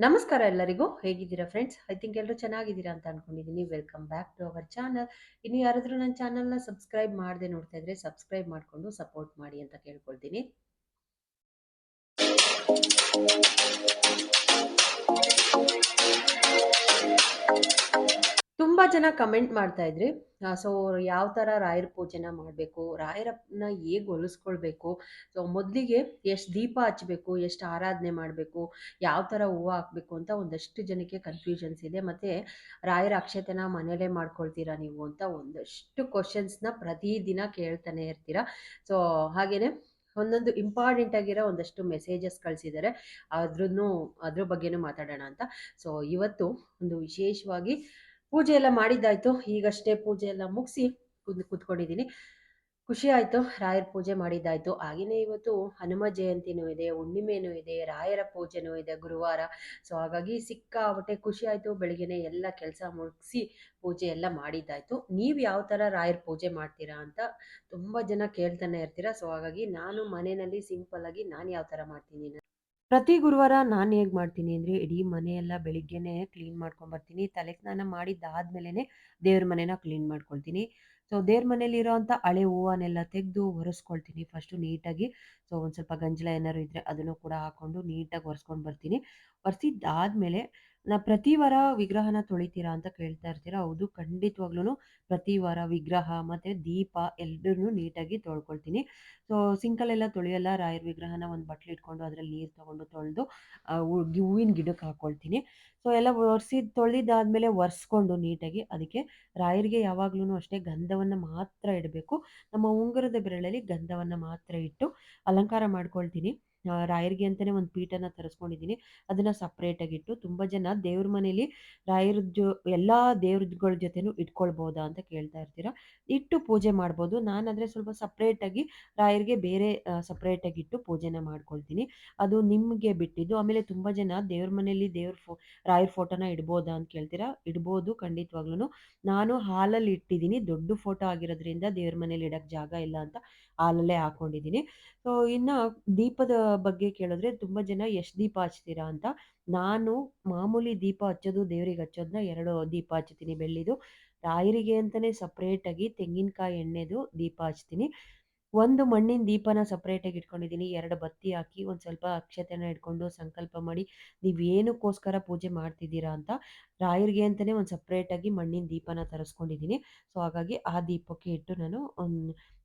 ನಮಸ್ಕಾರ ಎಲ್ಲರಿಗೂ. ಹೇಗಿದ್ದೀರಾ ಫ್ರೆಂಡ್ಸ್? ಐ ಥಿಂಕ್ ಎಲ್ಲರೂ ಚೆನ್ನಾಗಿದ್ದೀರಾ ಅಂತ ಅನ್ಕೊಂಡಿದ್ದೀನಿ. Welcome back to our channel. ಇನ್ನು ಯಾರಾದರೂ ನನ್ನ ಚಾನಲ್ನ ಸಬ್ಸ್ಕ್ರೈಬ್ ಮಾಡದೆ ನೋಡ್ತಾ ಇದ್ರೆ ಸಬ್ಸ್ಕ್ರೈಬ್ ಮಾಡಿಕೊಂಡು ಸಪೋರ್ಟ್ ಮಾಡಿ ಅಂತ ಕೇಳ್ಕೊಳ್ತೀನಿ. ತುಂಬಾ ಜನ ಕಮೆಂಟ್ ಮಾಡ್ತಾ ಇದ್ರಿ. ಸೊ ಯಾವ ತರ ರಾಯರ ಪೂಜೆನ ಮಾಡಬೇಕು, ರಾಯರನ್ನ ಹೇಗೆ ಹೊಲಿಸ್ಕೊಳ್ಬೇಕು, ಸೊ ಮೊದಲಿಗೆ ಎಷ್ಟು ದೀಪ ಹಚ್ಚಬೇಕು, ಎಷ್ಟು ಆರಾಧನೆ ಮಾಡಬೇಕು, ಯಾವ ತರ ಹೂವು ಹಾಕಬೇಕು ಅಂತ ಒಂದಷ್ಟು ಜನಕ್ಕೆ ಕನ್ಫ್ಯೂಷನ್ಸ್ ಇದೆ. ಮತ್ತೆ ರಾಯರ ಅಕ್ಷತೆನ ಮನೇಲೇ ಮಾಡ್ಕೊಳ್ತೀರಾ ನೀವು ಅಂತ ಒಂದಷ್ಟು ಕ್ವಶನ್ಸ್ನ ಪ್ರತಿದಿನ ಕೇಳ್ತಾನೆ ಇರ್ತೀರಾ. ಸೊ ಹಾಗೇನೆ ಒಂದೊಂದು ಇಂಪಾರ್ಟೆಂಟ್ ಆಗಿರೋ ಒಂದಷ್ಟು ಮೆಸೇಜಸ್ ಕಳಿಸಿದ್ದಾರೆ. ಅದ್ರ ಬಗ್ಗೆನೂ ಮಾತಾಡೋಣ ಅಂತ. ಸೊ ಇವತ್ತು ಒಂದು ವಿಶೇಷವಾಗಿ ಪೂಜೆ ಎಲ್ಲ ಮಾಡಿದ್ದಾಯ್ತು. ಈಗಷ್ಟೇ ಪೂಜೆ ಎಲ್ಲ ಮುಗಿಸಿ ಕುತ್ಕೊಂಡಿದ್ದೀನಿ. ಖುಷಿ ಆಯ್ತು. ರಾಯರ ಪೂಜೆ ಮಾಡಿದ್ದಾಯ್ತು. ಹಾಗೇನೆ ಇವತ್ತು ಹನುಮ ಜಯಂತಿನೂ ಇದೆ, ಹುಣ್ಣಿಮೆನೂ ಇದೆ, ರಾಯರ ಪೂಜೆನೂ ಇದೆ ಗುರುವಾರ. ಸೊ ಹಾಗಾಗಿ ಸಿಕ್ಕಾಪಟ್ಟೆ ಖುಷಿ ಆಯ್ತು. ಬೆಳಿಗ್ಗೆನೆ ಎಲ್ಲ ಕೆಲಸ ಮುಗಿಸಿ ಪೂಜೆ ಎಲ್ಲ ಮಾಡಿದ್ದಾಯ್ತು. ನೀವು ಯಾವ ಥರ ರಾಯರ ಪೂಜೆ ಮಾಡ್ತೀರಾ ಅಂತ ತುಂಬ ಜನ ಕೇಳ್ತಾನೆ ಇರ್ತೀರಾ. ಸೊ ಹಾಗಾಗಿ ನಾನು ಮನೆಯಲ್ಲಿ ಸಿಂಪಲ್ ಆಗಿ ನಾನು ಯಾವ ಥರ ಮಾಡ್ತೀನಿ, ಪ್ರತಿ ಗುರುವಾರ ನಾನು ಹೇಗೆ ಮಾಡ್ತೀನಿ ಅಂದರೆ, ಇಡೀ ಮನೆಯೆಲ್ಲ ಬೆಳಿಗ್ಗೆನೆ ಕ್ಲೀನ್ ಮಾಡ್ಕೊಂಬರ್ತೀನಿ. ತಲೆ ಸ್ನಾನ ಮಾಡಿದ್ದಾದ್ಮೇಲೆ ದೇವ್ರ ಮನೆನ ಕ್ಲೀನ್ ಮಾಡ್ಕೊಳ್ತೀನಿ. ಸೊ ದೇವ್ರ ಮನೇಲಿರೋಂಥ ಹಳೆ ಹೂವನ್ನೆಲ್ಲ ತೆಗೆದು ಒರೆಸ್ಕೊಳ್ತೀನಿ ಫಸ್ಟು ನೀಟಾಗಿ. ಸೊ ಒಂದು ಸ್ವಲ್ಪ ಗಂಜಲ ಏನಾದ್ರು ಇದ್ದರೆ ಅದನ್ನು ಕೂಡ ಹಾಕ್ಕೊಂಡು ನೀಟಾಗಿ ಒರೆಸ್ಕೊಂಡು ಬರ್ತೀನಿ. ಒರೆಸಿದ್ದಾದ್ಮೇಲೆ ಪ್ರತಿ ವಾರ ವಿಗ್ರಹನ ತೊಳಿತೀರಾ ಅಂತ ಕೇಳ್ತಾ ಇರ್ತೀರಾ. ಹೌದು, ಖಂಡಿತವಾಗ್ಲೂ ಪ್ರತಿ ವಾರ ವಿಗ್ರಹ ಮತ್ತು ದೀಪ ಎರಡನ್ನೂ ನೀಟಾಗಿ ತೊಳ್ಕೊಳ್ತೀನಿ. ಸೊ ಸಿಂಕಲ್ಲೆಲ್ಲ ತೊಳೆಯಲ್ಲ. ರಾಯರ ವಿಗ್ರಹನ ಒಂದು ಬಟ್ಲು ಇಟ್ಕೊಂಡು ಅದರಲ್ಲಿ ನೀರು ತೊಗೊಂಡು ತೊಳೆದು ಹೂವಿನ ಗಿಡಕ್ಕೆ ಹಾಕ್ಕೊಳ್ತೀನಿ. ಸೊ ಎಲ್ಲ ತೊಳೆದಿದ್ದಾದ್ಮೇಲೆ ಒರೆಸ್ಕೊಂಡು ನೀಟಾಗಿ ಅದಕ್ಕೆ ರಾಯರಿಗೆ ಯಾವಾಗ್ಲೂ ಅಷ್ಟೇ ಗಂಧವನ್ನು ಮಾತ್ರ ಇಡಬೇಕು. ನಮ್ಮ ಉಂಗುರದ ಬೆರಳಲ್ಲಿ ಗಂಧವನ್ನು ಮಾತ್ರ ಇಟ್ಟು ಅಲಂಕಾರ ಮಾಡ್ಕೊಳ್ತೀನಿ. ರಾಯರಿಗೆ ಅಂತಲೇ ಒಂದು ಪೀಠನ ತರಿಸ್ಕೊಂಡಿದ್ದೀನಿ. ಅದನ್ನು ಸಪ್ರೇಟಾಗಿ ಇಟ್ಟು, ತುಂಬ ಜನ ದೇವ್ರ ಮನೇಲಿ ರಾಯರ ಎಲ್ಲ ದೇವ್ರಗಳ ಜೊತೆನೂ ಇಟ್ಕೊಳ್ಬೋದಾ ಅಂತ ಕೇಳ್ತಾ ಇರ್ತೀರಾ. ಇಟ್ಟು ಪೂಜೆ ಮಾಡ್ಬೋದು. ನಾನಾದರೆ ಸ್ವಲ್ಪ ಸಪ್ರೇಟಾಗಿ ರಾಯರಿಗೆ ಬೇರೆ ಸಪ್ರೇಟಾಗಿ ಇಟ್ಟು ಪೂಜೆನ ಮಾಡ್ಕೊಳ್ತೀನಿ. ಅದು ನಿಮಗೆ ಬಿಟ್ಟಿದ್ದು. ಆಮೇಲೆ ತುಂಬ ಜನ ದೇವ್ರ ಮನೇಲಿ ರಾಯರ ಫೋಟೋನ ಇಡ್ಬೋದಾ ಅಂತ ಕೇಳ್ತೀರಾ. ಇಡ್ಬೋದು ಖಂಡಿತವಾಗ್ಲೂ. ನಾನು ಹಾಲಲ್ಲಿ ಇಟ್ಟಿದ್ದೀನಿ. ದೊಡ್ಡ ಫೋಟೋ ಆಗಿರೋದ್ರಿಂದ ದೇವ್ರ ಮನೇಲಿ ಇಡಕ್ಕೆ ಜಾಗ ಇಲ್ಲ ಅಂತ ಹಾಲಲ್ಲೇ ಹಾಕ್ಕೊಂಡಿದ್ದೀನಿ. ಸೊ ಇನ್ನು ದೀಪದ ಬಗ್ಗೆ ಕೇಳಿದ್ರೆ ತುಂಬ ಜನ ಎಷ್ಟು ದೀಪ ಹಚ್ತೀರಾ ಅಂತ. ನಾನು ಮಾಮೂಲಿ ದೀಪ ಹಚ್ಚೋದು, ದೇವ್ರಿಗೆ ಹಚ್ಚೋದನ್ನ 2 ದೀಪ ಹಚ್ತೀನಿ ಬೆಳ್ಳಿದು. ರಾಯರಿಗೆ ಅಂತಲೇ ಸಪ್ರೇಟಾಗಿ ತೆಂಗಿನಕಾಯಿ ಎಣ್ಣೆದು ದೀಪ ಹಚ್ತೀನಿ. ಒಂದು ಮಣ್ಣಿನ ದೀಪನ ಸಪ್ರೇಟಾಗಿ ಇಟ್ಕೊಂಡಿದ್ದೀನಿ. 2 ಬತ್ತಿ ಹಾಕಿ ಒಂದು ಸ್ವಲ್ಪ ಅಕ್ಷತೆನ ಇಟ್ಕೊಂಡು ಸಂಕಲ್ಪ ಮಾಡಿ, ನೀವು ಏನಕ್ಕೋಸ್ಕರ ಪೂಜೆ ಮಾಡ್ತಿದ್ದೀರಾ ಅಂತ ರಾಯರಿಗೆ ಅಂತಲೇ ಒಂದು ಸಪ್ರೇಟಾಗಿ ಮಣ್ಣಿನ ದೀಪನ ತರಿಸ್ಕೊಂಡಿದ್ದೀನಿ. ಸೊ ಹಾಗಾಗಿ ಆ ದೀಪಕ್ಕೆ ಇಟ್ಟು ನಾನು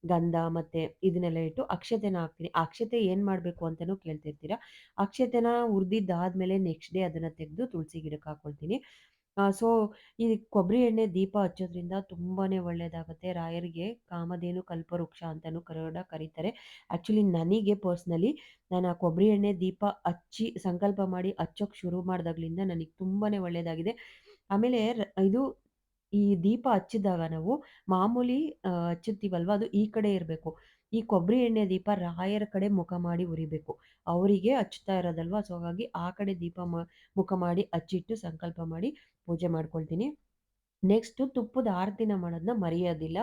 ಗಂಧ ಮತ್ತು ಇದನ್ನೆಲ್ಲ ಇಟ್ಟು ಅಕ್ಷತೆನ ಹಾಕ್ತೀನಿ. ಆ ಅಕ್ಷತೆ ಏನು ಮಾಡಬೇಕು ಅಂತಲೂ ಕೇಳ್ತಿರ್ತೀರಾ. ಅಕ್ಷತೆನ ಹುರಿದಿದ್ದಾದ್ಮೇಲೆ ನೆಕ್ಸ್ಟ್ ಡೇ ಅದನ್ನು ತೆಗೆದು ತುಳಸಿ ಗಿಡಕ್ಕೆ ಹಾಕ್ಕೊಳ್ತೀನಿ. ಸೊ ಈ ಕೊಬ್ಬರಿ ಎಣ್ಣೆ ದೀಪ ಹಚ್ಚೋದ್ರಿಂದ ತುಂಬಾ ಒಳ್ಳೆಯದಾಗುತ್ತೆ. ರಾಯರಿಗೆ ಕಾಮಧೇನು ಕಲ್ಪವೃಕ್ಷ ಅಂತಲೂ ಕರೀತಾರೆ. ಆ್ಯಕ್ಚುಲಿ ನನಗೆ ಪರ್ಸ್ನಲಿ ನಾನು ಆ ಕೊಬ್ಬರಿ ಎಣ್ಣೆ ದೀಪ ಹಚ್ಚಿ ಸಂಕಲ್ಪ ಮಾಡಿ ಹಚ್ಚೋಕ್ಕೆ ಶುರು ಮಾಡಿದಾಗ್ಲಿಂದ ನನಗೆ ತುಂಬಾ ಒಳ್ಳೆಯದಾಗಿದೆ. ಆಮೇಲೆ ಇದು ಈ ದೀಪ ಹಚ್ಚಿದಾಗ ನಾವು ಮಾಮೂಲಿ ಹಚ್ಚುತ್ತೀವಲ್ವ, ಅದು ಈ ಕಡೆ ಇರಬೇಕು. ಈ ಕೊಬ್ಬರಿ ಎಣ್ಣೆ ದೀಪ ರಾಯರ ಕಡೆ ಮುಖ ಮಾಡಿ ಉರಿಬೇಕು. ಅವರಿಗೆ ಹಚ್ತಾ ಇರೋದಲ್ವಾ, ಸೊ ಹಾಗಾಗಿ ಆ ಕಡೆ ದೀಪ ಮುಖ ಮಾಡಿ ಹಚ್ಚಿಟ್ಟು ಸಂಕಲ್ಪ ಮಾಡಿ ಪೂಜೆ ಮಾಡ್ಕೊಳ್ತೀನಿ. ನೆಕ್ಸ್ಟು ತುಪ್ಪದ ಆರತಿನ ಮಾಡೋದನ್ನ ಮರೆಯೋದಿಲ್ಲ.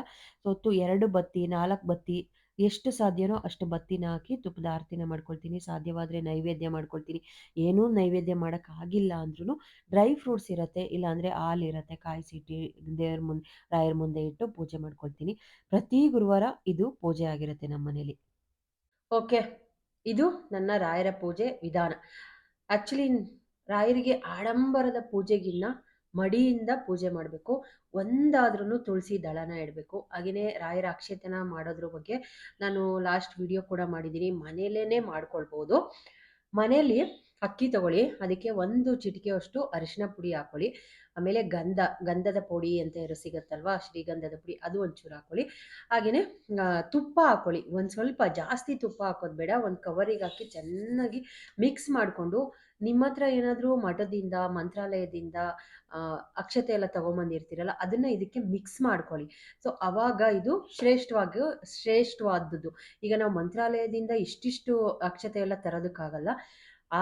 ಸೊ 2 ಬತ್ತಿ, 4 ಬತ್ತಿ ಎಷ್ಟು ಸಾಧ್ಯನೋ ಅಷ್ಟು ಬತ್ತಿನ ಹಾಕಿ ತುಪ್ಪದ ಆರತಿನ ಮಾಡ್ಕೊಳ್ತೀನಿ. ಸಾಧ್ಯವಾದರೆ ನೈವೇದ್ಯ ಮಾಡ್ಕೊಳ್ತೀನಿ. ಏನೂ ನೈವೇದ್ಯ ಮಾಡೋಕ್ಕಾಗಿಲ್ಲ ಅಂದ್ರೂ ಡ್ರೈ ಫ್ರೂಟ್ಸ್ ಇರುತ್ತೆ, ಇಲ್ಲಾಂದರೆ ಹಾಲಿರುತ್ತೆ, ಕಾಯಿಸಿಟ್ಟು ದೇವ್ರ ಮುಂದೆ ರಾಯರ ಮುಂದೆ ಇಟ್ಟು ಪೂಜೆ ಮಾಡ್ಕೊಳ್ತೀನಿ. ಪ್ರತಿ ಗುರುವಾರ ಇದು ಪೂಜೆ ಆಗಿರುತ್ತೆ ನಮ್ಮ ಮನೇಲಿ. ಓಕೆ, ಇದು ನನ್ನ ರಾಯರ ಪೂಜೆ ವಿಧಾನ. ಆ್ಯಕ್ಚುಲಿ ರಾಯರಿಗೆ ಆಡಂಬರದ ಪೂಜೆಗಿನ್ನ ಮಡಿಯಿಂದ ಪೂಜೆ ಮಾಡಬೇಕು. ಒಂದಾದ್ರೂ ತುಳಸಿ ದಳನ ಇಡಬೇಕು. ಹಾಗೆಯೇ ರಾಯರ ಅಕ್ಷತೆನ ಮಾಡೋದ್ರ ಬಗ್ಗೆ ನಾನು ಲಾಸ್ಟ್ ವಿಡಿಯೋ ಕೂಡ ಮಾಡಿದ್ದೀನಿ. ಮನೆಯಲ್ಲೇ ಮಾಡ್ಕೊಳ್ಬೋದು. ಮನೆಯಲ್ಲಿ ಅಕ್ಕಿ ತಗೊಳ್ಳಿ, ಅದಕ್ಕೆ 1 ಚಿಟಿಕೆಯಷ್ಟು ಅರಿಶಿನ ಪುಡಿ ಹಾಕೊಳ್ಳಿ. ಆಮೇಲೆ ಗಂಧದ ಪುಡಿ ಅಂತ ಸಿಗುತ್ತಲ್ವಾ, ಶ್ರೀಗಂಧದ ಪುಡಿ, ಅದು ಒಂಚೂರು ಹಾಕೊಳ್ಳಿ. ಹಾಗೆಯೇ ತುಪ್ಪ ಹಾಕೊಳ್ಳಿ. ಒಂದು ಸ್ವಲ್ಪ ಜಾಸ್ತಿ ತುಪ್ಪ ಹಾಕೋದು ಬೇಡ. ಒಂದು ಕವರಿಗೆ ಹಾಕಿ ಚೆನ್ನಾಗಿ ಮಿಕ್ಸ್ ಮಾಡಿಕೊಂಡು, ನಿಮ್ಮ ಹತ್ರ ಏನಾದರೂ ಮಠದಿಂದ ಮಂತ್ರಾಲಯದಿಂದ ಅಕ್ಷತೆ ಎಲ್ಲ ತೊಗೊಂಬಂದಿರ್ತೀರಲ್ಲ, ಅದನ್ನು ಇದಕ್ಕೆ ಮಿಕ್ಸ್ ಮಾಡ್ಕೊಳ್ಳಿ. ಸೊ ಆವಾಗ ಇದು ಶ್ರೇಷ್ಠವಾದದ್ದು. ಈಗ ನಾವು ಮಂತ್ರಾಲಯದಿಂದ ಇಷ್ಟಿಷ್ಟು ಅಕ್ಷತೆ ಎಲ್ಲ ತರೋದಕ್ಕಾಗಲ್ಲ.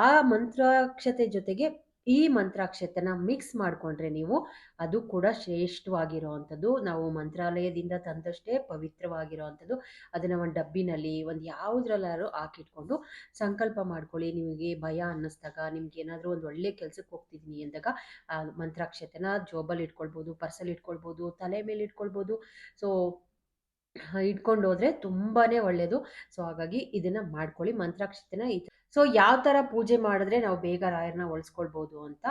ಆ ಮಂತ್ರಾಕ್ಷತೆ ಜೊತೆಗೆ ಈ ಮಂತ್ರಾಕ್ಷತೆನ ಮಿಕ್ಸ್ ಮಾಡಿಕೊಂಡ್ರೆ ನೀವು, ಅದು ಕೂಡ ಶ್ರೇಷ್ಠವಾಗಿರೋವಂಥದ್ದು. ನಾವು ಮಂತ್ರಾಲಯದಿಂದ ತಂದಷ್ಟೇ ಪವಿತ್ರವಾಗಿರೋವಂಥದ್ದು. ಅದನ್ನು ಒಂದು ಡಬ್ಬಿನಲ್ಲಿ ಒಂದು ಯಾವುದ್ರಲ್ಲಾದ್ರು ಹಾಕಿಟ್ಕೊಂಡು ಸಂಕಲ್ಪ ಮಾಡ್ಕೊಳ್ಳಿ. ನಿಮಗೆ ಭಯ ಅನ್ನಿಸ್ದಾಗ, ನಿಮ್ಗೆ ಏನಾದರೂ ಒಂದು ಒಳ್ಳೆ ಕೆಲ್ಸಕ್ಕೆ ಹೋಗ್ತಿದ್ದೀನಿ ಅಂದಾಗ ಆ ಮಂತ್ರಾಕ್ಷತೆನ ಜೋಬಲ್ಲಿ ಇಟ್ಕೊಳ್ಬೋದು, ಪರ್ಸಲ್ಲಿ ಇಟ್ಕೊಳ್ಬೋದು, ತಲೆ ಮೇಲೆ ಇಟ್ಕೊಳ್ಬೋದು. ಸೊ ಇಟ್ಕೊಂಡು ಹೋದ್ರೆ ತುಂಬಾನೇ ಒಳ್ಳೇದು. ಸೊ ಹಾಗಾಗಿ ಇದನ್ನ ಮಾಡ್ಕೊಳ್ಳಿ ಮಂತ್ರಾಕ್ಷತೆನ. ಸೊ ಯಾವ ತರ ಪೂಜೆ ಮಾಡಿದ್ರೆ ನಾವು ಬೇಗ ರಾಯರ್ನ ಒಲಿಸ್ಕೊಳ್ಬೋದು ಅಂತ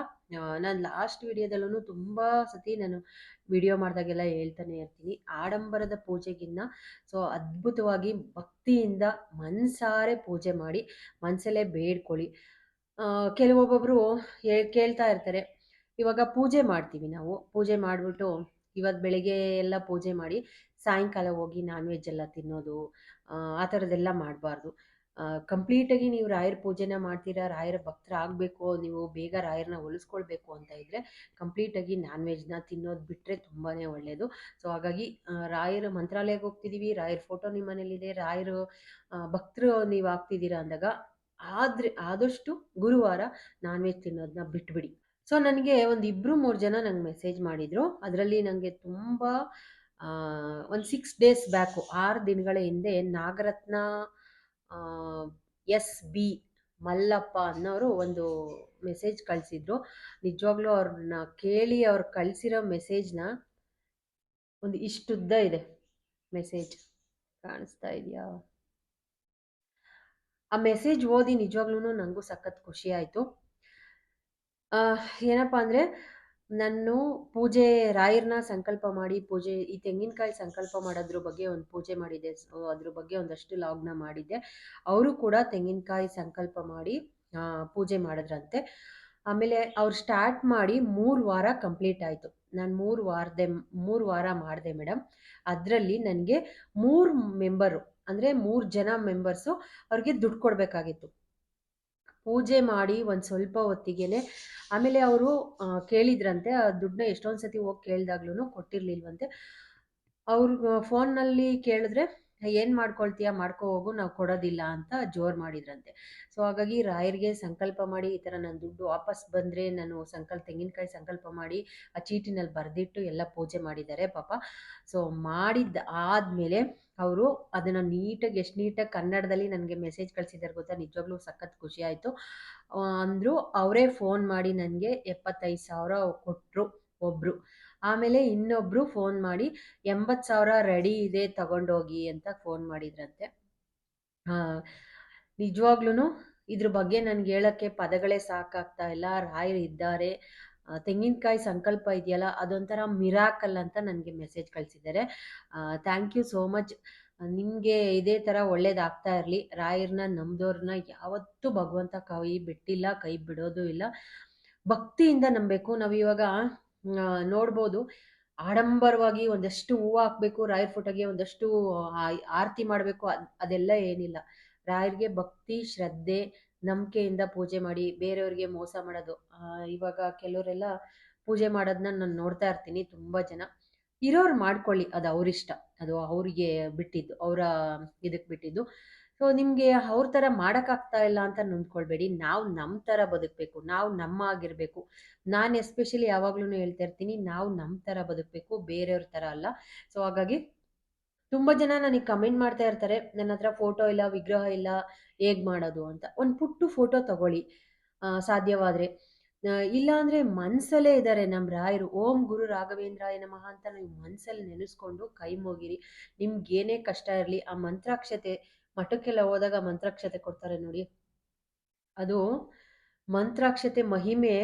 ನಾನು ಲಾಸ್ಟ್ ವಿಡಿಯೋದಲ್ಲೂ ತುಂಬಾ ಸತಿ ನಾನು ವಿಡಿಯೋ ಮಾಡಿದಾಗೆಲ್ಲ ಹೇಳ್ತಾನೆ ಇರ್ತೀನಿ. ಆಡಂಬರದ ಪೂಜೆಗಿನ್ನ ಸೊ ಅದ್ಭುತವಾಗಿ ಭಕ್ತಿಯಿಂದ ಮನ್ಸಾರೆ ಪೂಜೆ ಮಾಡಿ ಮನಸಲ್ಲೇ ಬೇಡ್ಕೊಳ್ಳಿ. ಕೆಲವೊಬ್ಬೊಬ್ರು ಕೇಳ್ತಾ ಇರ್ತಾರೆ, ಇವಾಗ ಪೂಜೆ ಮಾಡ್ತೀವಿ, ನಾವು ಪೂಜೆ ಮಾಡಿಬಿಟ್ಟು ಇವತ್ತು ಬೆಳಿಗ್ಗೆ ಎಲ್ಲ ಪೂಜೆ ಮಾಡಿ ಸಾಯಂಕಾಲ ಹೋಗಿ ನಾನ್ ವೆಜ್ ಎಲ್ಲ ತಿನ್ನೋದು, ಆ ಥರದ್ದೆಲ್ಲ ಮಾಡಬಾರ್ದು. ಕಂಪ್ಲೀಟಾಗಿ ನೀವು ರಾಯರ ಪೂಜೆನ ಮಾಡ್ತೀರಾ, ರಾಯರ ಭಕ್ತರಾಗಬೇಕು, ನೀವು ಬೇಗ ರಾಯರನ್ನ ಒಲಿಸ್ಕೊಳ್ಬೇಕು ಅಂತ ಇದ್ದರೆ ಕಂಪ್ಲೀಟಾಗಿ ನಾನ್ ವೆಜ್ನ ತಿನ್ನೋದು ಬಿಟ್ಟರೆ ತುಂಬಾ ಒಳ್ಳೆಯದು. ಸೊ ಹಾಗಾಗಿ ರಾಯರ ಮಂತ್ರಾಲಯಕ್ಕೆ ಹೋಗ್ತಿದ್ದೀವಿ, ರಾಯರ ಫೋಟೋ ನಿಮ್ಮ ಮನೇಲಿದೆ, ರಾಯರು ಭಕ್ತರು ನೀವು ಆಗ್ತಿದ್ದೀರಾ ಅಂದಾಗ ಆದಷ್ಟು ಗುರುವಾರ ನಾನ್ ವೆಜ್ ತಿನ್ನೋದನ್ನ ಬಿಟ್ಬಿಡಿ. ಸೊ ನನಗೆ ಒಂದು 2-3 ಜನ ನಂಗೆ ಮೆಸೇಜ್ ಮಾಡಿದರು. ಅದರಲ್ಲಿ ನನಗೆ ತುಂಬ ಒಂದು 6 ಡೇಸ್ ಬ್ಯಾಕು, 6 ದಿನಗಳ ಹಿಂದೆ ನಾಗರತ್ನ SB ಮಲ್ಲಪ್ಪ ಅನ್ನೋರು ಒಂದು ಮೆಸೇಜ್ ಕಳಿಸಿದ್ರು. ನಿಜವಾಗ್ಲೂ ಅವ್ರನ್ನ ಕೇಳಿ ಅವ್ರು ಕಳಿಸಿರೋ ಮೆಸೇಜ್ನ ಒಂದು ಇಷ್ಟುದ್ದ ಇದೆ ಮೆಸೇಜ್, ಕಾಣಿಸ್ತಾ ಇದೆಯಾ? ಆ ಮೆಸೇಜ್ ಓದಿ ನಿಜವಾಗ್ಲೂ ನನಗೂ ಸಖತ್ ಖುಷಿ ಆಯಿತು. ಏನಪ್ಪ ಅಂದರೆ, ನಾನು ಪೂಜೆ ರಾಯರನ್ನ ಸಂಕಲ್ಪ ಮಾಡಿ ಪೂಜೆ, ಈ ತೆಂಗಿನಕಾಯಿ ಸಂಕಲ್ಪ ಮಾಡೋದ್ರ ಬಗ್ಗೆ ಒಂದು ಪೂಜೆ ಮಾಡಿದ್ದೆ. ಸೊ ಅದ್ರ ಬಗ್ಗೆ ಒಂದಷ್ಟು ಲಾಗ್ನ ಮಾಡಿದ್ದೆ. ಅವರು ಕೂಡ ತೆಂಗಿನಕಾಯಿ ಸಂಕಲ್ಪ ಮಾಡಿ ಪೂಜೆ ಮಾಡಿದ್ರಂತೆ. ಆಮೇಲೆ ಅವ್ರು ಸ್ಟಾರ್ಟ್ ಮಾಡಿ 3 ವಾರ ಕಂಪ್ಲೀಟ್ ಆಯಿತು. ನಾನು 3 ವಾರ ಮಾಡಿದೆ ಮೇಡಮ್. ಅದರಲ್ಲಿ ನನಗೆ 3 ಮೆಂಬರು, ಅಂದರೆ 3 ಜನ ಮೆಂಬರ್ಸು ಅವ್ರಿಗೆ ದುಡ್ಡು ಕೊಡಬೇಕಾಗಿತ್ತು. ಪೂಜೆ ಮಾಡಿ ಒಂದು ಸ್ವಲ್ಪ ಹೊತ್ತಿಗೆನೆ ಆಮೇಲೆ ಅವರು ಕೇಳಿದ್ರಂತೆ, ಆ ದುಡ್ಡನ್ನ ಎಷ್ಟೊಂದು ಸತಿ ಹೋಗಿ ಕೇಳಿದಾಗ್ಲೂ ಕೊಟ್ಟಿರ್ಲಿಲ್ವಂತೆ. ಅವ್ರಿಗೆ ಫೋನ್ನಲ್ಲಿ ಕೇಳಿದ್ರೆ, ಏನು ಮಾಡ್ಕೊಳ್ತೀಯ ಮಾಡ್ಕೊ ಹೋಗು, ನಾವು ಕೊಡೋದಿಲ್ಲ ಅಂತ ಜೋರು ಮಾಡಿದ್ರಂತೆ. ಸೊ ಹಾಗಾಗಿ ರಾಯರಿಗೆ ಸಂಕಲ್ಪ ಮಾಡಿ ಈ ಥರ ನನ್ನ ದುಡ್ಡು ವಾಪಸ್ ಬಂದರೆ ನಾನು ತೆಂಗಿನಕಾಯಿ ಸಂಕಲ್ಪ ಮಾಡಿ ಆ ಚೀಟಿನಲ್ಲಿ ಬರೆದಿಟ್ಟು ಎಲ್ಲ ಪೂಜೆ ಮಾಡಿದ್ದಾರೆ ಪಾಪ. ಸೊ ಮಾಡಿದ್ದು ಆದಮೇಲೆ ಅವರು ಅದನ್ನು ನೀಟಾಗಿ, ಎಷ್ಟು ನೀಟಾಗಿ ಕನ್ನಡದಲ್ಲಿ ನನಗೆ ಮೆಸೇಜ್ ಕಳಿಸಿದ್ದಾರೆ ಗೊತ್ತಾ, ನಿಜವಾಗ್ಲೂ ಸಖತ್ ಖುಷಿ ಆಯಿತು. ಅಂದರು, ಅವರೇ ಫೋನ್ ಮಾಡಿ ನನಗೆ 75,000 ಕೊಟ್ಟರು ಒಬ್ಬರು. ಆಮೇಲೆ ಇನ್ನೊಬ್ಬರು ಫೋನ್ ಮಾಡಿ 80,000 ರೆಡಿ ಇದೆ ತಗೊಂಡೋಗಿ ಅಂತ ಫೋನ್ ಮಾಡಿದ್ರಂತೆ. ನಿಜವಾಗ್ಲೂ ಇದ್ರ ಬಗ್ಗೆ ನನಗೆ ಹೇಳೋಕ್ಕೆ ಪದಗಳೇ ಸಾಕಾಗ್ತಾ ಇಲ್ಲ. ರಾಯರು ಇದ್ದಾರೆ. ತೆಂಗಿನಕಾಯಿ ಸಂಕಲ್ಪ ಇದೆಯಲ್ಲ, ಅದೊಂಥರ ಮಿರಾಕಲ್ ಅಂತ ನನಗೆ ಮೆಸೇಜ್ ಕಳಿಸಿದ್ದಾರೆ. Thank you so much. ನಿಮಗೆ ಇದೇ ಥರ ಒಳ್ಳೇದಾಗ್ತಾ ಇರಲಿ. ರಾಯರನ್ನ ನಂಬಿದವ್ರನ್ನ ಯಾವತ್ತೂ ಭಗವಂತ ಕೈ ಬಿಟ್ಟಿಲ್ಲ, ಕೈ ಬಿಡೋದು ಇಲ್ಲ. ಭಕ್ತಿಯಿಂದ ನಂಬಬೇಕು. ನಾವಿವಾಗ ನೋಡ್ಬೋದು, ಆಡಂಬರವಾಗಿ ಒಂದಷ್ಟು ಹೂವು ಹಾಕಬೇಕು, ರಾಯರ ಫೋಟೋಗೆ ಒಂದಷ್ಟು ಆರತಿ ಮಾಡಬೇಕು, ಅದೆಲ್ಲ ಏನಿಲ್ಲ. ರಾಯರಿಗೆ ಭಕ್ತಿ, ಶ್ರದ್ಧೆ, ನಂಬಿಕೆಯಿಂದ ಪೂಜೆ ಮಾಡಿ ಬೇರೆಯವ್ರಿಗೆ ಮೋಸ ಮಾಡೋದು. ಇವಾಗ ಕೆಲವರೆಲ್ಲ ಪೂಜೆ ಮಾಡೋದನ್ನ ನಾನು ನೋಡ್ತಾ ಇರ್ತೀನಿ. ತುಂಬ ಜನ ಇರೋರು ಮಾಡ್ಕೊಳ್ಳಿ, ಅದು ಅವರಿಷ್ಟ, ಅದು ಅವ್ರಿಗೆ ಬಿಟ್ಟಿದ್ದು, ಅವರ ಇದಕ್ಕೆ ಬಿಟ್ಟಿದ್ದು. ಸೊ ನಿಮಗೆ ಅವ್ರ ಥರ ಮಾಡೋಕ್ಕಾಗ್ತಾ ಇಲ್ಲ ಅಂತ ನೊಂದ್ಕೊಳ್ಬೇಡಿ. ನಾವು ನಮ್ಮ ಥರ ಬದುಕಬೇಕು, ನಾವು ನಮ್ಮ ಆಗಿರಬೇಕು. ನಾನು ಎಸ್ಪೆಷಲಿ ಯಾವಾಗ್ಲೂ ಹೇಳ್ತಾ ಇರ್ತೀನಿ, ನಾವು ನಮ್ಮ ಥರ ಬದುಕಬೇಕು, ಬೇರೆಯವ್ರ ಥರ ಅಲ್ಲ. ಸೊ ಹಾಗಾಗಿ ತುಂಬ ಜನ ನನಗೆ ಕಮೆಂಟ್ ಮಾಡ್ತಾ ಇರ್ತಾರೆ, ನನ್ನ ಹತ್ರ ಫೋಟೋ ಇಲ್ಲ, ವಿಗ್ರಹ ಇಲ್ಲ, ಹೇಗೆ ಮಾಡೋದು ಅಂತ. ಒಂದು ಪುಟ್ಟು ಫೋಟೋ ತಗೊಳ್ಳಿ ಸಾಧ್ಯವಾದರೆ. ಇಲ್ಲ ಅಂದರೆ ಮನಸ್ಸಲ್ಲೇ ಇದ್ದಾರೆ ನಮ್ಮ ರಾಯರು. ಓಂ ಗುರು ರಾಘವೇಂದ್ರಾಯ ನಮಃ ಅಂತ ನೀವು ಮನಸ್ಸಲ್ಲಿ ನೆನೆಸ್ಕೊಂಡು ಕೈ ಮುಗಿರಿ. ನಿಮ್ಗೆ ಏನೇ ಕಷ್ಟ ಇರಲಿ, ಆ ಮಂತ್ರಾಕ್ಷತೆ ಮಠಕ್ಕೆಲ್ಲ ಹೋದಾಗ ಮಂತ್ರಾಕ್ಷತೆ ಕೊಡ್ತಾರೆ ನೋಡಿ, ಅದು ಮಂತ್ರಾಕ್ಷತೆ ಮಹಿಮೆ.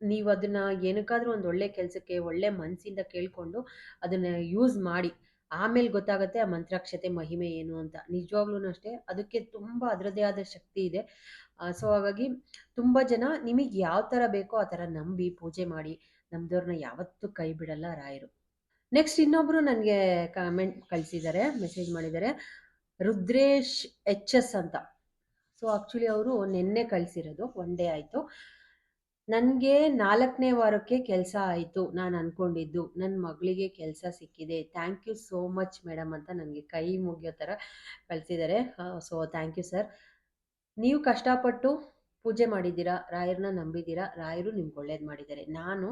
ನೀವು ಅದನ್ನ ಏನಕ್ಕಾದ್ರೂ ಒಂದು ಒಳ್ಳೆ ಕೆಲಸಕ್ಕೆ, ಒಳ್ಳೆ ಮನಸ್ಸಿಂದ ಕೇಳಿಕೊಂಡು ಅದನ್ನ ಯೂಸ್ ಮಾಡಿ, ಆಮೇಲೆ ಗೊತ್ತಾಗುತ್ತೆ ಆ ಮಂತ್ರಾಕ್ಷತೆ ಮಹಿಮೆ ಏನು ಅಂತ. ನಿಜವಾಗ್ಲೂ ಅಷ್ಟೇ, ಅದಕ್ಕೆ ತುಂಬ ಅದರದ್ದೇ ಆದ ಶಕ್ತಿ ಇದೆ. ಸೊ ಹಾಗಾಗಿ ತುಂಬ ಜನ ನಿಮಗೆ ಯಾವ ಥರ ಬೇಕೋ ಆ ಥರ ನಂಬಿ ಪೂಜೆ ಮಾಡಿ, ನಮ್ದವ್ರನ್ನ ಯಾವತ್ತೂ ಕೈ ಬಿಡಲ್ಲ ರಾಯರು. ನೆಕ್ಸ್ಟ್ ಇನ್ನೊಬ್ಬರು ನನಗೆ ಕಮೆಂಟ್ ಕಳಿಸಿದ್ದಾರೆ, ಮೆಸೇಜ್ ಮಾಡಿದ್ದಾರೆ, ರುದ್ರೇಶ್ HS ಅಂತ. ಸೊ ಆ್ಯಕ್ಚುಲಿ ಅವರು ನಿನ್ನೆ ಕಳಿಸಿರೋದು, 1 ಡೇ ಆಯಿತು. ನನಗೆ 4ನೇ ವಾರಕ್ಕೆ ಕೆಲಸ ಆಯಿತು, ನಾನು ಅಂದ್ಕೊಂಡಿದ್ದು. ನನ್ನ ಮಗಳಿಗೆ ಕೆಲಸ ಸಿಕ್ಕಿದೆ. Thank you so much madam ಅಂತ ನನಗೆ ಕೈ ಮುಗಿಯೋ ಥರ ಕಳಿಸಿದ್ದಾರೆ. So thank you sir. ನೀವು ಕಷ್ಟಪಟ್ಟು ಪೂಜೆ ಮಾಡಿದ್ದೀರಾ, ರಾಯರನ್ನ ನಂಬಿದ್ದೀರಾ, ರಾಯರು ನಿಮ್ಗೆ ಒಳ್ಳೇದು ಮಾಡಿದ್ದಾರೆ. ನಾನು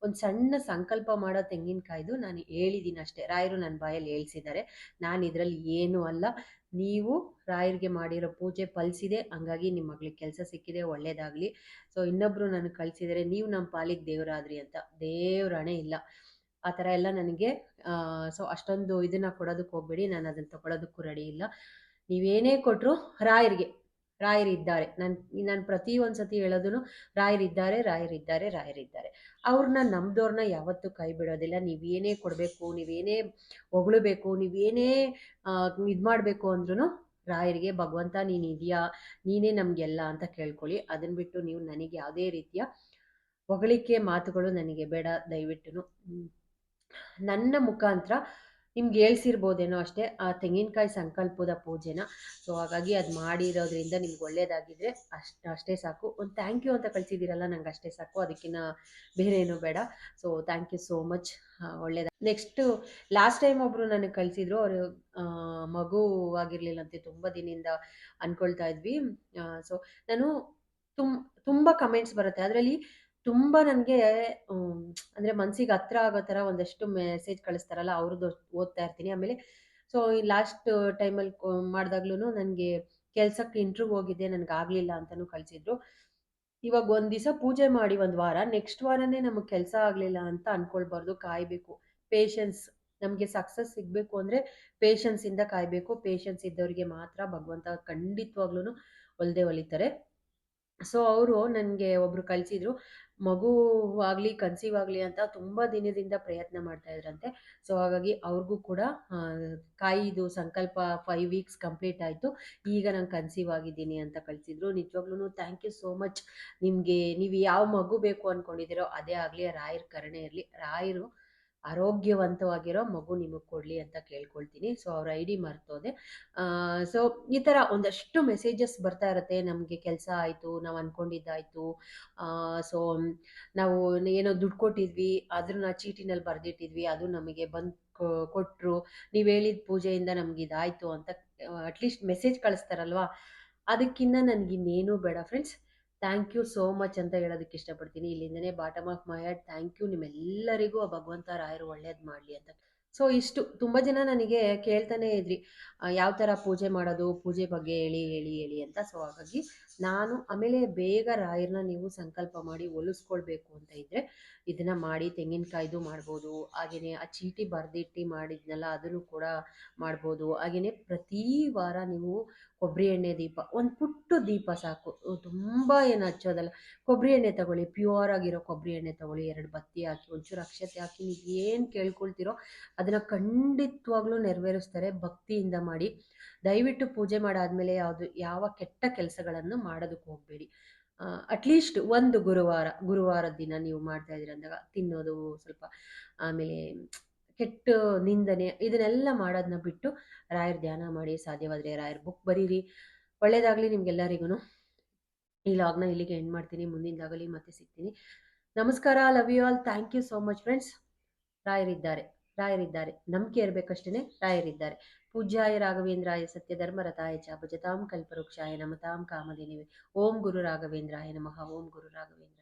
ಒಂದು ಸಣ್ಣ ಸಂಕಲ್ಪ ಮಾಡೋ ತೆಂಗಿನಕಾಯ್ದು ನಾನು ಹೇಳಿದ್ದೀನಿ ಅಷ್ಟೇ. ರಾಯರು ನನ್ನ ಬಾಯಲ್ಲಿ ಹೇಳ್ಸಿದ್ದಾರೆ. ನಾನು ಇದರಲ್ಲಿ ಏನೂ ಅಲ್ಲ. ನೀವು ರಾಯರಿಗೆ ಮಾಡಿರೋ ಪೂಜೆ ಫಲಿಸಿದೆ, ಹಂಗಾಗಿ ನಿಮ್ಮ ಮಗಳಿಗೆ ಕೆಲಸ ಸಿಕ್ಕಿದೆ, ಒಳ್ಳೇದಾಗಲಿ. ಸೊ ಇನ್ನೊಬ್ರು ನನಗೆ ಕಳಿಸಿದರೆ ನೀವು ನಮ್ಮ ಪಾಲಿಗೆ ದೇವರಾದ್ರಿ ಅಂತ. ದೇವ್ರ ಹಣೆ ಇಲ್ಲ ಆ ಥರ ಎಲ್ಲ ನನಗೆ. ಸೊ ಅಷ್ಟೊಂದು ಇದನ್ನ ಕೊಡೋದಕ್ಕೆ ಹೋಗ್ಬೇಡಿ, ನಾನು ಅದನ್ನು ತಗೊಳ್ಳೋದಕ್ಕೂ ರೆಡಿ ಇಲ್ಲ. ನೀವೇನೇ ಕೊಟ್ಟರು ರಾಯರಿಗೆ, ರಾಯರಿದ್ದಾರೆ. ನಾನು ಪ್ರತಿ ಒಂದು ಸತಿ ಹೇಳೋದನ್ನು ರಾಯರಿದ್ದಾರೆ, ರಾಯರಿದ್ದಾರೆ, ರಾಯರಿದ್ದಾರೆ. ಅವ್ರನ್ನ ನಮ್ದವ್ರನ್ನ ಯಾವತ್ತೂ ಕೈ ಬಿಡೋದಿಲ್ಲ. ನೀವೇನೇ ಕೊಡಬೇಕು, ನೀವೇನೇ ಹೊಗಳಬೇಕು, ನೀವೇನೇ ಇದು ಮಾಡಬೇಕು ಅಂದ್ರೂ ರಾಯರಿಗೆ ಭಗವಂತ ನೀನು ಇದೆಯಾ, ನೀನೇ ನಮಗೆಲ್ಲ ಅಂತ ಕೇಳ್ಕೊಳ್ಳಿ. ಅದನ್ನು ಬಿಟ್ಟು ನೀವು ನನಗೆ ಯಾವುದೇ ರೀತಿಯ ಹೊಗಳಿಕೆ ಮಾತುಗಳು ನನಗೆ ಬೇಡ ದಯವಿಟ್ಟು. ನನ್ನ ಮುಖಾಂತರ ನಿಮ್ಗೆ ಹೇಳ್ಸಿರ್ಬೋದೇನೋ ಅಷ್ಟೇ ಆ ತೆಂಗಿನಕಾಯಿ ಸಂಕಲ್ಪದ ಪೂಜೆನ. ಸೊ ಹಾಗಾಗಿ ಅದು ಮಾಡಿರೋದ್ರಿಂದ ನಿಮ್ಗೆ ಒಳ್ಳೇದಾಗಿದ್ರೆ ಅಷ್ಟೇ ಸಾಕು. ಒಂದು ಥ್ಯಾಂಕ್ ಯು ಅಂತ ಕಳಿಸಿದ್ದೀರಲ್ಲ, ನಂಗೆ ಅಷ್ಟೇ ಸಾಕು, ಅದಕ್ಕಿಂತ ಬೇರೆ ಏನೂ ಬೇಡ. So thank you so much. ಒಳ್ಳೇದ. ನೆಕ್ಸ್ಟು ಲಾಸ್ಟ್ ಟೈಮ್ ಒಬ್ಬರು ನನಗೆ ಕಳಿಸಿದ್ರು, ಅವರು ಮಗು ಆಗಿರಲಿಲ್ಲಂತೆ, ತುಂಬ ದಿನದಿಂದ ಅಂದ್ಕೊಳ್ತಾ ಇದ್ವಿ. ಸೊ ನಾನು ತುಂಬ ಕಮೆಂಟ್ಸ್ ಬರುತ್ತೆ, ಅದರಲ್ಲಿ ತುಂಬ ನನಗೆ ಅಂದರೆ ಮನಸ್ಸಿಗೆ ಹತ್ರ ಆಗೋ ಥರ ಒಂದಷ್ಟು ಮೆಸೇಜ್ ಕಳಿಸ್ತಾರಲ್ಲ, ಅವ್ರದ್ದು ಓದ್ತಾ ಇರ್ತೀನಿ. ಆಮೇಲೆ ಸೊ ಈ ಲಾಸ್ಟ್ ಟೈಮಲ್ಲಿ ಮಾಡಿದಾಗ್ಲೂ ನನಗೆ ಕೆಲಸಕ್ಕೆ ಇಂಟ್ರ್ಯೂವ್ ಹೋಗಿದ್ದೆ, ನನಗೆ ಆಗಲಿಲ್ಲ ಅಂತಲೂ ಕಳಿಸಿದ್ರು. ಇವಾಗ ಒಂದು ದಿವಸ ಪೂಜೆ ಮಾಡಿ ಒಂದು ವಾರ, ನೆಕ್ಸ್ಟ್ ವಾರನೇ ನಮಗೆ ಕೆಲಸ ಆಗಲಿಲ್ಲ ಅಂತ ಅಂದ್ಕೊಳ್ಬಾರ್ದು, ಕಾಯಬೇಕು. ಪೇಷನ್ಸ್, ನಮಗೆ ಸಕ್ಸಸ್ ಸಿಗಬೇಕು ಅಂದರೆ ಪೇಷನ್ಸಿಂದ ಕಾಯಬೇಕು. ಪೇಷನ್ಸ್ ಇದ್ದವರಿಗೆ ಮಾತ್ರ ಭಗವಂತ ಖಂಡಿತವಾಗ್ಲೂ ಒಲಿತಾರೆ. ಸೊ ಅವರು ನನಗೆ ಒಬ್ಬರು ಕಳಿಸಿದ್ರು, ಮಗು ಆಗಲಿ ಕನ್ಸೀವ್ ಆಗಲಿ ಅಂತ ತುಂಬ ದಿನದಿಂದ ಪ್ರಯತ್ನ ಮಾಡ್ತಾ ಇದ್ರಂತೆ. ಸೊ ಹಾಗಾಗಿ ಅವ್ರಿಗೂ ಕೂಡ ಕಾಯಿದು ಸಂಕಲ್ಪ 5 ವೀಕ್ಸ್ ಕಂಪ್ಲೀಟ್ ಆಯಿತು. ಈಗ ನಾನು ಕನ್ಸೀವ್ ಆಗಿದ್ದೀನಿ ಅಂತ ಕಳಿಸಿದ್ರು. ನಿಜವಾಗ್ಲೂ ಥ್ಯಾಂಕ್ ಯು ಸೋ ಮಚ್. ನಿಮಗೆ ನೀವು ಯಾವ ಮಗು ಬೇಕು ಅಂದ್ಕೊಂಡಿದ್ದೀರೋ ಅದೇ ಆಗಲಿ, ರಾಯರ ಕರುಣೆ ಇರಲಿ. ರಾಯರು ಆರೋಗ್ಯವಂತವಾಗಿರೋ ಮಗು ನಿಮಗೆ ಕೊಡಲಿ ಅಂತ ಕೇಳ್ಕೊಳ್ತೀನಿ. ಸೊ ಅವ್ರ ಐ ಡಿ ಮರ್ತೋದೆ. ಸೊ ಈ ಥರ ಒಂದಷ್ಟು ಮೆಸೇಜಸ್ ಬರ್ತಾ ಇರುತ್ತೆ. ನಮಗೆ ಕೆಲಸ ಆಯಿತು, ನಾವು ಅಂದ್ಕೊಂಡಿದ್ದಾಯಿತು, ಸೊ ನಾವು ಏನೋ ದುಡ್ಡು ಕೊಟ್ಟಿದ್ವಿ, ಅದನ್ನ ಚೀಟಿನಲ್ಲಿ ಬರೆದಿಟ್ಟಿದ್ವಿ, ಅದು ನಮಗೆ ಬಂದು ಕೊಟ್ಟರು, ನೀವು ಹೇಳಿದ ಪೂಜೆಯಿಂದ ನಮ್ಗೆ ಇದಾಯಿತು ಅಂತ ಅಟ್ಲೀಸ್ಟ್ ಮೆಸೇಜ್ ಕಳಿಸ್ತಾರಲ್ವಾ, ಅದಕ್ಕಿಂತ ನನಗಿನ್ನೇನೂ ಬೇಡ friends. Thank you so much ಅಂತ ಹೇಳೋದಕ್ಕೆ ಇಷ್ಟಪಡ್ತೀನಿ. ಇಲ್ಲಿಂದನೇ bottom of my heart thank you. ನಿಮ್ಮೆಲ್ಲರಿಗೂ ಆ ಭಗವಂತ ರಾಯರು ಒಳ್ಳೇದು ಮಾಡಲಿ ಅಂತ. ಸೊ ಇಷ್ಟು. ತುಂಬ ಜನ ನನಗೆ ಕೇಳ್ತಾನೆ ಇದ್ರಿ, ಯಾವ ಥರ ಪೂಜೆ ಮಾಡೋದು, ಪೂಜೆ ಬಗ್ಗೆ ಹೇಳಿ ಹೇಳಿ ಹೇಳಿ ಅಂತ. ಸೊ ಹಾಗಾಗಿ ನಾನು ಆಮೇಲೆ ಬೇಗ ರಾಯರನ್ನ ನೀವು ಸಂಕಲ್ಪ ಮಾಡಿ ಒಲಿಸ್ಕೊಳ್ಬೇಕು ಅಂತ ಇದ್ದರೆ ಇದನ್ನು ಮಾಡಿ. ತೆಂಗಿನಕಾಯ್ದು ಮಾಡ್ಬೋದು, ಹಾಗೆಯೇ ಆ ಚೀಟಿ ಬರೆದಿಟ್ಟು ಮಾಡಿದ್ನಲ್ಲ ಅದನ್ನು ಕೂಡ ಮಾಡ್ಬೋದು. ಹಾಗೆಯೇ ಪ್ರತಿ ವಾರ ನೀವು ಕೊಬ್ಬರಿ ಎಣ್ಣೆ ದೀಪ, ಒಂದು ಪುಟ್ಟ ದೀಪ ಸಾಕು, ತುಂಬ ಏನು ಹಚ್ಚೋದಲ್ಲ. ಕೊಬ್ಬರಿ ಎಣ್ಣೆ ತಗೊಳ್ಳಿ, ಪ್ಯೂರ್ ಆಗಿರೋ ಕೊಬ್ಬರಿ ಎಣ್ಣೆ ತಗೊಳ್ಳಿ, 2 ಬತ್ತಿ ಹಾಕಿ, ಒಂಚೂರು ಅಕ್ಷತೆ ಹಾಕಿ, ನೀವು ಏನು ಕೇಳ್ಕೊಳ್ತೀರೋ ಅದನ್ನು ಖಂಡಿತವಾಗ್ಲೂ ನೆರವೇರಿಸ್ತಾರೆ. ಭಕ್ತಿಯಿಂದ ಮಾಡಿ. ದಯವಿಟ್ಟು ಪೂಜೆ ಮಾಡಾದ್ಮೇಲೆ ಯಾವ ಕೆಟ್ಟ ಕೆಲಸಗಳನ್ನು ಮಾಡೋದಕ್ಕೆ ಹೋಗಬೇಡಿ. ಅಟ್ಲೀಸ್ಟ್ ಒಂದು ಗುರುವಾರದ ದಿನ ನೀವು ಮಾಡ್ತಾ ಇದ್ದೀರ ಅಂದಾಗ ತಿನ್ನೋದು ಸ್ವಲ್ಪ, ಆಮೇಲೆ ಕೆಟ್ಟ ನಿಂದನೆ, ಇದನ್ನೆಲ್ಲ ಮಾಡೋದನ್ನ ಬಿಟ್ಟು ರಾಯರ ಧ್ಯಾನ ಮಾಡಿ. ಸಾಧ್ಯವಾದರೆ ರಾಯರ ಬುಕ್ ಬರೀರಿ. ಒಳ್ಳೇದಾಗಲಿ ನಿಮ್ಗೆಲ್ಲರಿಗೂ. ಈ ಲಾಗ್ನ ಇಲ್ಲಿಗೆ ಎಂಡ್ ಮಾಡ್ತೀನಿ. ಮುಂದಿನದಾಗಲಿ ಮತ್ತೆ ಸಿಗ್ತೀನಿ. ನಮಸ್ಕಾರ. Love you all. Thank you so much friends. ರಾಯರಿದ್ದಾರೆ, ರಾಯರಿದ್ದಾರೆ, ನಂಬಿಕೆ ಇರಬೇಕಷ್ಟೇ. ರಾಯರಿದ್ದಾರೆ. ಪೂಜ್ಯಾಯ ರಾಘವೇಂದ್ರಾಯ ಸತ್ಯಧರ್ಮರತಾಯ ಚ ಭಜತಾಂ ಕಲ್ಪವೃಕ್ಷಾಯ ನಮತಾಂ ಕಾಮಧೇನವೇ. ಓಂ ಗುರು ರಾಘವೇಂದ್ರಾಯ ನಮಃ. ಓಂ ಗುರು ರಾಘವೇಂದ್ರ.